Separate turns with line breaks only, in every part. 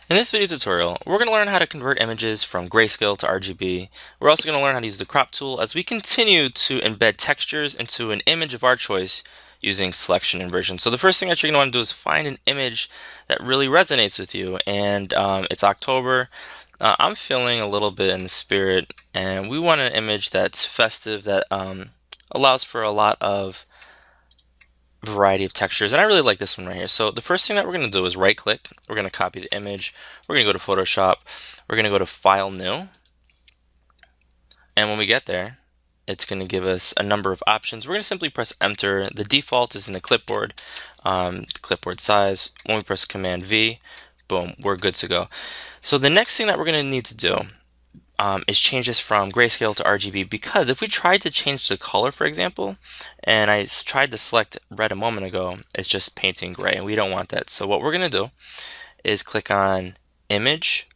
In this video tutorial, we're going to learn how to convert images from grayscale to RGB. We're also going to learn how to use the crop tool as we continue to embed textures into an image of our choice using selection inversion. So the first thing that you're going to want to do is find an image that really resonates with you. And it's October. I'm feeling a little bit in the spirit, and we want an image that's festive, that allows for a lot of variety of textures, and I really like this one right here. So the first thing that we're going to do is right click. We're going to copy the image. We're going to go to Photoshop. We're going to go to File, New, and when we get there, it's going to give us a number of options. We're going to simply press Enter. The default is in the clipboard size. When we press Command V, boom, we're good to go. So the next thing that we're going to need to do is change this from grayscale to RGB, because if we tried to change the color, for example, and I tried to select red a moment ago, it's just painting gray, and we don't want that. So what we're going to do is click on Image,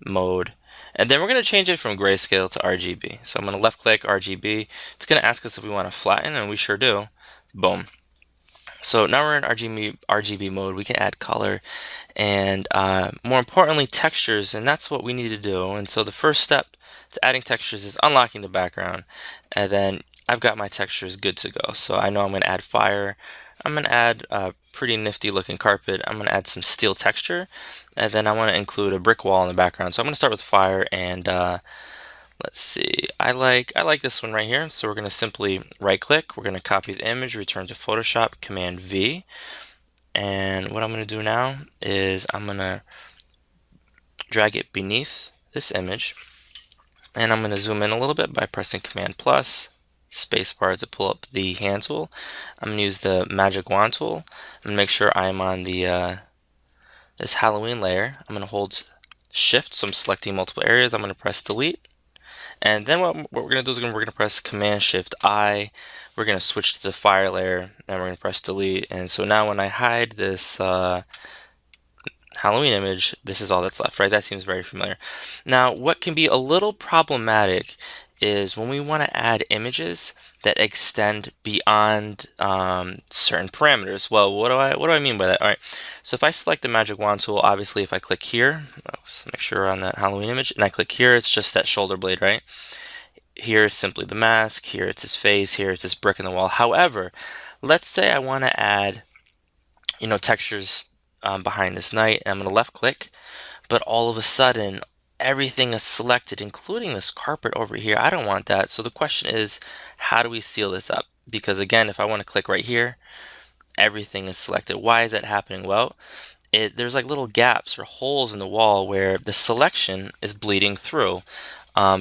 Mode, and then we're going to change it from grayscale to RGB. So I'm going to left click RGB. It's going to ask us if we want to flatten, and we sure do. Boom. So now we're in RGB mode. We can add color and more importantly textures, and that's what we need to do. And so the first step to adding textures is unlocking the background, and then I've got my textures good to go. So I know I'm going to add fire. I'm going to add a pretty nifty looking carpet. I'm going to add some steel texture, and then I want to include a brick wall in the background. So I'm going to start with fire, and let's see. I like this one right here. So we're going to simply right click. We're going to copy the image, return to Photoshop, Command V. And what I'm going to do now is I'm going to drag it beneath this image. And I'm going to zoom in a little bit by pressing Command plus spacebar to pull up the hand tool. I'm going to use the magic wand tool and make sure I'm on the this Halloween layer. I'm going to hold Shift, so I'm selecting multiple areas. I'm going to press delete. And then what we're going to do is we're going to press Command Shift I. We're going to switch to the fire layer, and we're going to press delete. And so now when I hide this Halloween image, this is all that's left, right? That seems very familiar. Now, what can be a little problematic is when we want to add images that extend beyond certain parameters. Well, what do I mean by that? All right, so if I select the magic wand tool, obviously if I click here, let's make sure we're on that Halloween image, and I click here, it's just that shoulder blade, right? Here is simply the mask, here it's his face, here it's this brick in the wall. However, let's say I want to add, textures behind this knight, and I'm going to left click, but all of a sudden everything is selected, including this carpet over here. I don't want that. So the question is, how do we seal this up? Because again, if I want to click right here, everything is selected. Why is that happening? Well, there's like little gaps or holes in the wall where the selection is bleeding through.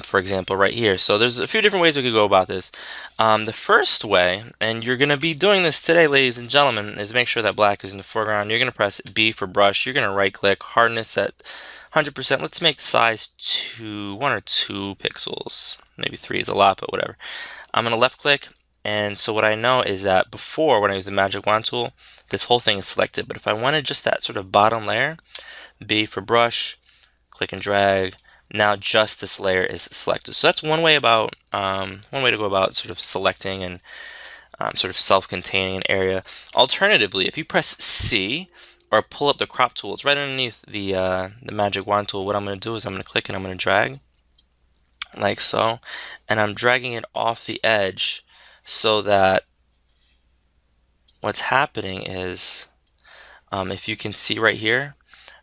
For example, right here. So there's a few different ways we could go about this. The first way, and you're going to be doing this today, ladies and gentlemen, is make sure that black is in the foreground. You're going to press B for brush. You're going to right click, hardness at 100%. Let's make size 1 or 2 pixels. Maybe 3 is a lot, but whatever. I'm going to left click. And so what I know is that before, when I use the magic wand tool, this whole thing is selected. But if I wanted just that sort of bottom layer, B for brush, click and drag. Now just this layer is selected. So that's one way to go about sort of selecting and sort of self-containing an area. Alternatively, if you press C or pull up the crop tool, it's right underneath the magic wand tool. What I'm going to do is I'm going to click and I'm going to drag like so, and I'm dragging it off the edge so that what's happening is, if you can see right here,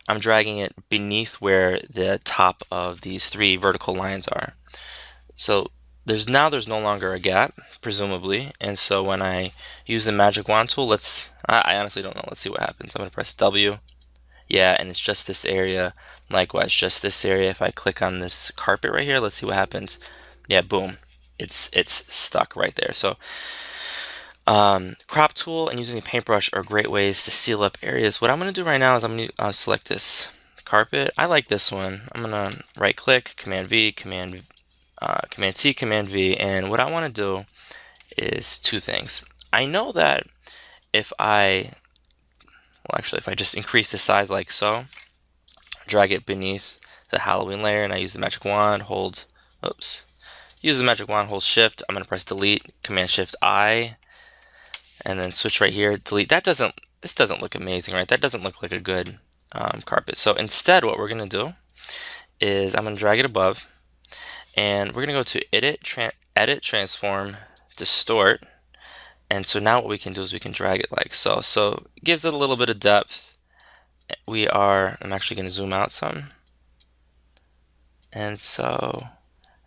I'm dragging it beneath where the top of these 3 vertical lines are. So there's no longer a gap, presumably, and so when I use the magic wand tool, I honestly don't know. Let's see what happens. I'm going to press W. Yeah, and it's just this area. Likewise, just this area. If I click on this carpet right here, let's see what happens. Yeah, boom. It's stuck right there. So crop tool and using a paintbrush are great ways to seal up areas. What I'm going to do right now is I'm going to select this carpet. I like this one. I'm going to right click, Command V, Command C, Command V, and what I want to do is 2 things. I know that if I just increase the size like so, drag it beneath the Halloween layer, and I use the magic wand, hold Shift, I'm going to press delete, Command Shift I, and then switch right here, delete. This doesn't look amazing, right? That doesn't look like a good carpet. So instead, what we're going to do is I'm going to drag it above, and we're going to go to Edit, Transform, Distort. And so now what we can do is we can drag it like so. So it gives it a little bit of depth. I'm actually going to zoom out some. And so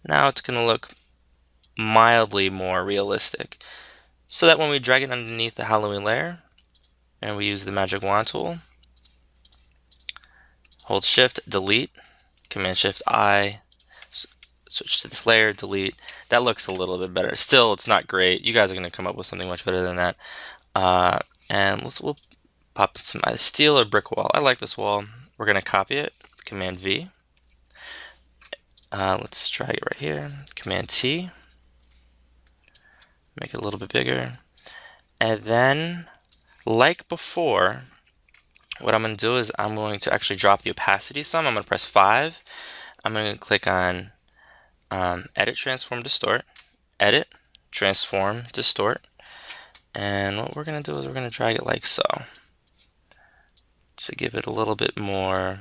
now it's going to look mildly more realistic. So that when we drag it underneath the Halloween layer, and we use the magic wand tool, hold Shift, delete, Command Shift I, switch to this layer, delete. That looks a little bit better. Still, it's not great. You guys are going to come up with something much better than that. And we'll pop in some steel or brick wall. I like this wall. We're going to copy it, Command V. Let's drag it right here, Command T. Make it a little bit bigger. And then, like before, what I'm going to do is I'm going to actually drop the opacity some. I'm going to press 5. I'm going to click on Edit, Transform, Distort. Edit, Transform, Distort. And what we're going to do is we're going to drag it like so, to give it a little bit more,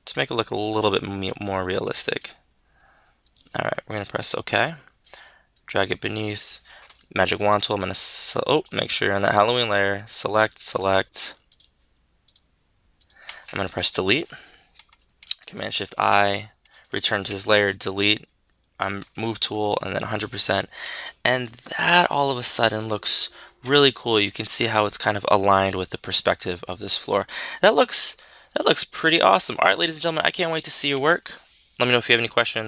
to make it look a little bit more realistic. Alright, we're going to press OK. Drag it beneath. Magic wand tool, I'm going to make sure you're on that Halloween layer. Select. I'm going to press delete. Command Shift I, return to this layer, delete, move tool, and then 100%. And that all of a sudden looks really cool. You can see how it's kind of aligned with the perspective of this floor. That looks pretty awesome. All right, ladies and gentlemen, I can't wait to see your work. Let me know if you have any questions.